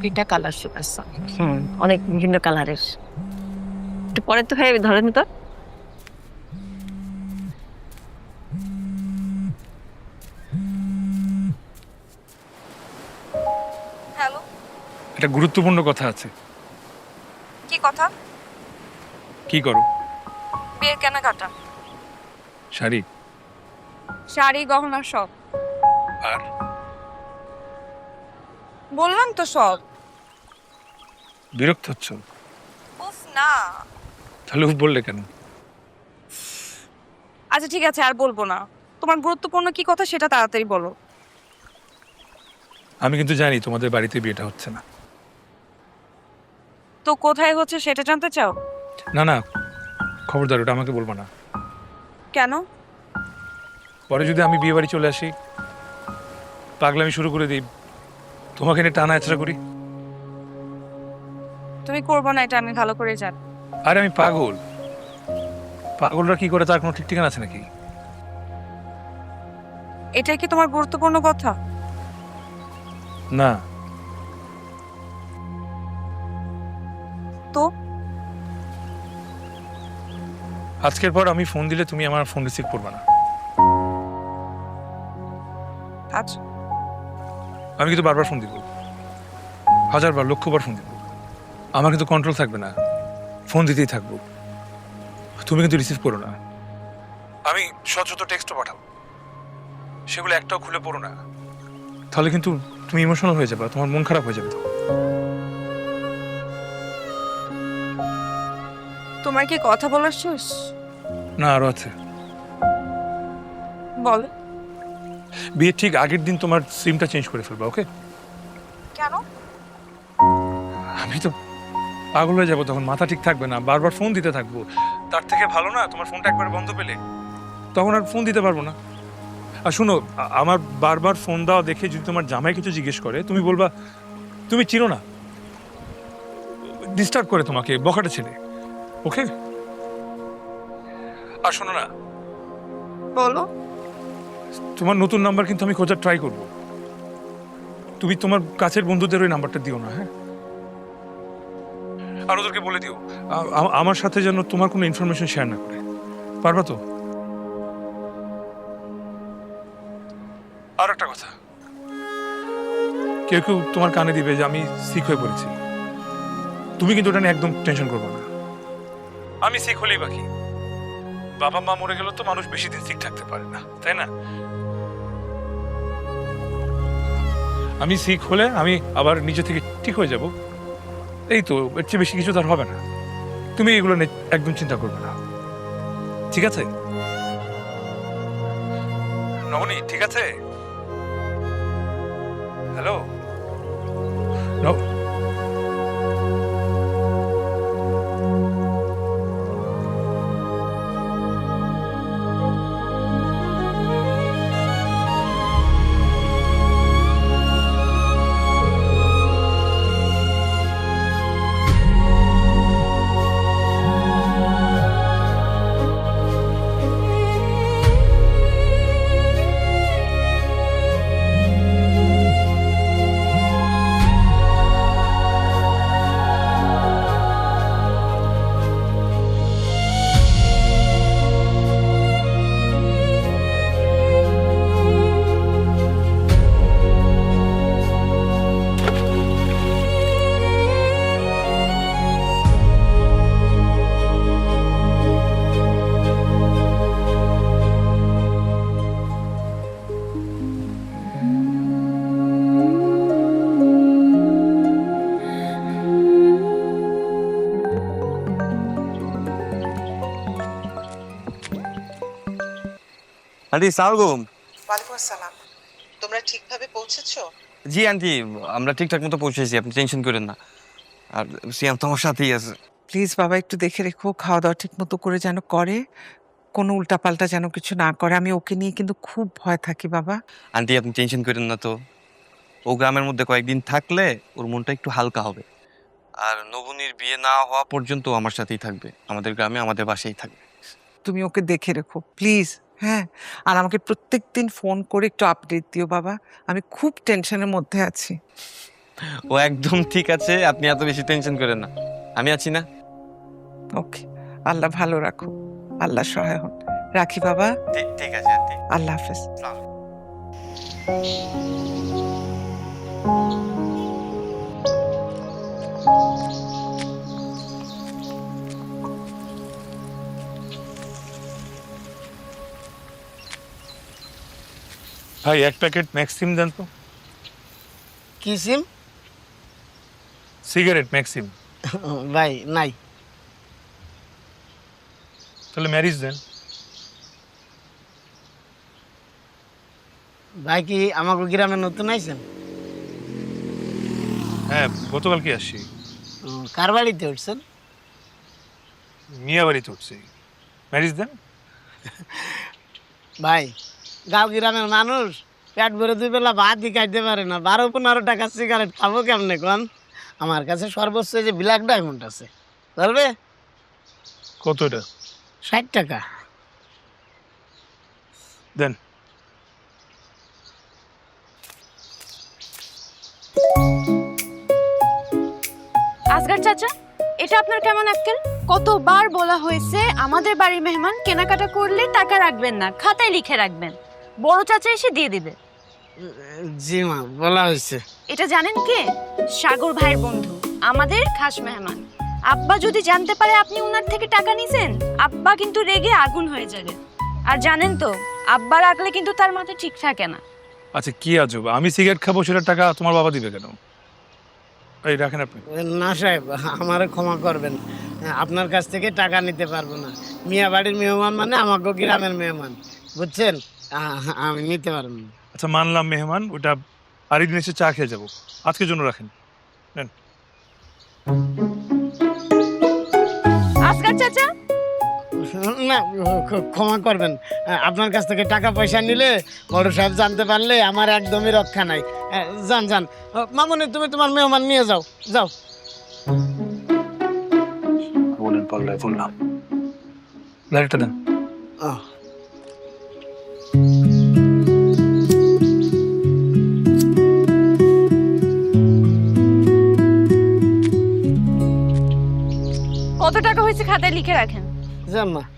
দুইটা colour shoot আছে। অনেক বিভিন্ন কালারের। একটু পরে তো হয়ে ধরেন তো। হ্যালো, একটা গুরুত্বপূর্ণ কথা আছে। কি কথা? কি করো? বিয়ের কেনাকাটা, শাড়ি শাড়ি গহনা সব। আর বললাম তো সব। বিরক্ত হচ্ছ? উফ না। তাহলে উফ বললে কেন? আচ্ছা ঠিক আছে, আর বলবো না। তোমার গুরুত্বপূর্ণ কি কথা সেটা তাড়াতাড়ি বলো। আমি কিন্তু জানি তোমাদের বাড়িতে বিয়েটা হচ্ছে না। তো কোথায় হচ্ছে সেটা জানতে চাও? না না, খবরদার ওটা আমাকে বলবো না। কেন? পরে যদি আমি বিয়ে বাড়ি চলে আসি, পাগলামি শুরু করে দিই, তোমাকে নিয়ে টানা আছড়া করি। তুমি করবো না, এটা আমি ভালো করে জানি। আরে আমি পাগল। পাগলরা কি করে তার কোনো ঠিক ঠিকানা আছে নাকি? এটাই কি তোমার গুরুত্বপূর্ণ কথা? না। তো আজকের পর আমি ফোন দিলে তুমি আমার ফোন রিসিভ করবে না। আচ্ছা, আমি কিন্তু বারবার ফোন দিব, হাজারবার লক্ষবার ফোন দিব। আমার কিন্তু কন্ট্রোল থাকবে না, ফোন দিতেই থাকবো। তুমি কিন্তু রিসিভ করো না। আমি শত শত টেক্সটও পাঠাবো, সেগুলো একটাও খুলে পড়ো না। তাহলে কিন্তু তুমি ইমোশনাল হয়ে যাবে, তোমার মন খারাপ হয়ে যাবে। তো তোমার কি কথা বলার শেষ? না, আরো আছে। বল। বিয়ের ঠিক আগের দিন তোমার সিমটা চেঞ্জ করে ফেলবা, ওকে? কেন? আমি তো পাগল হয়ে যাবো, তখন মাথা ঠিক থাকবে না, বারবার ফোন দিতে থাকবো। তার থেকে ভালো না তোমার ফোনটা একবার বন্ধ পেলে, তখন আর ফোন দিতে পারবো না। আর শুনো, আমার বারবার ফোন দেওয়া দেখে যদি তোমার জামাই কিছু জিজ্ঞেস করে, তুমি বলবা তুমি চিনো না, ডিস্টার্ব করে তোমাকে, বখাটে ছেলে, ওকে? আর শোনো না, বলো। তোমার নতুন নাম্বার কিন্তু আমি খোঁজার ট্রাই করব। তুমি তোমার কাছের বন্ধুদের ওই নাম্বারটা দিও না, হ্যাঁ? আর ওদেরকে বলে দিও আমার সাথে যেন তোমার কোনো ইনফরমেশন শেয়ার না করে। পারবা তো? আর একটা কথা, কেউ কেউ তোমার কানে দিবে যে আমি সিক হয়ে পড়েছি। তুমি কিন্তু ওটা নিয়ে একদম টেনশন করবো না। আমি সিক হলেই বাকি, বাবা মা মরে গেল তো মানুষ বেশি দিন সিক থাকতে পারে না, তাই না? আমি সিক হলে আমি আবার নিজে থেকে ঠিক হয়ে যাব, এই তো। এর চেয়ে বেশি কিছু তার হবে না। তুমি এগুলো নিয়ে একদম চিন্তা করবে না, ঠিক আছে? নবনী, ঠিক আছে? হ্যালো। আন্টি সালাম। ওয়ালাইকুম আসসালাম। তোমরা ঠিকভাবে পৌঁছেছো? জি আন্টি, আমরা ঠিকঠাক মতো পৌঁছেছি, আপনি টেনশন করেন না। আর সিয়াম তো আমার সাথেই আছে। প্লিজ বাবা একটু দেখে রেখো, খাওয়া দাওয়া ঠিক মতো করে যেন করে, কোনো উল্টাপাল্টা যেন কিছু না করে। আমি ওকে নিয়ে কিন্তু খুব ভয় থাকি বাবা। আন্টি আপনি টেনশন করেন না তো, ও গ্রামের মধ্যে কয়েকদিন থাকলে ওর মনটা একটু হালকা হবে। আর নবনীর বিয়ে না হওয়া পর্যন্ত ও আমার সাথেই থাকবে, আমাদের গ্রামে আমাদের বাসায় থাকবে। তুমি ওকে দেখে রেখো প্লিজ। হ্যাঁ, আর আমাকে প্রত্যেকদিন ফোন করে একটু আপডেট দিও বাবা, আমি খুব টেনশনের মধ্যে আছি। ও একদম ঠিক আছে, আপনি এত বেশি টেনশন করেন না, আমি আছি না। ওকে, আল্লাহ ভালো রাখো, আল্লাহ সহায় হন। রাখি বাবা, ঠিক আছে আন্টি। আল্লাহ হাফেজ। ভাই এক প্যাকেট ম্যাক্সিম দেন তো। কি সিম? Cigarette Maxim. ভাই নাই। তাহলে ম্যারিজ দেন। ভাই কি আমাকে গ্রামে নতুন আইছেন? হ্যাঁ, গতকালকে আসছি। কার বাড়িতে উঠছেন? মিয়া বাড়িতে উঠছি। ম্যারিজ দেন। ভাই গাঁও গ্রামের মানুষ পেট ভরে 2 বেলা ভাতই খাইতে পারে না, 12-15 টাকা সিগারেট খাবো কেমনে কোন? আমার কাছে সর্বোচ্চ যে ব্ল্যাক ডায়মন্ড আছে, চলবে? কত এটা? 60 টাকা। দেন। আসগার চাচা, এটা আপনার কেমন আক্কেল? কতবার বলা হয়েছে আমাদের বাড়ির মেহমান কেনাকাটা করলে টাকা রাখবেন না, খাতায় লিখে রাখবেন, বড় চাচা এসে দিয়ে দিবে। জি মা, বলা হয়েছে। এটা জানেন কে? সাগর ভাইয়ের বন্ধু, আমাদের খাস মেহমান। আব্বা যদি জানতে পারে আপনি ওনার থেকে টাকা নিছেন, আব্বা কিন্তু রেগে আগুন হয়ে যাবে। আর জানেন তো, আব্বা রাখলে কিন্তু তার মাথা ঠিক থাকে না। আচ্ছা কি আজব, আমি সিগারেট খাবো সেটার টাকা তোমার বাবা দিবে কেন? এই রাখেন আপনি। না সাহেব, আমারে ক্ষমা করবেন, আপনার কাছ থেকে টাকা নিতে পারবো না। মিয়া বাড়ির মেহমান মানে আমাকে গ্রামের মেহমান, বুঝছেন? আমি নিতে পারবো না। আচ্ছা মানলাম মেহমান, ওটা আরেকদিন এসে চা খেয়ে যাবো, আজকের জন্য রাখেন। নেন। আসগার চাচা, না, ক্ষমা করবেন, আপনার কাছ থেকে টাকা পয়সা নিলে বড় সাহেব জানতে পারলে আমার একদমই রক্ষা নাই। যান যান, মামুনি তুমি তোমার মেহমান নিয়ে যাও, যাও। বলেন পাল্লায় বললাম। লাইটটা দেন। আহ, কত টাকা হয়েছে খাতায় লিখে রাখেন। যান মা।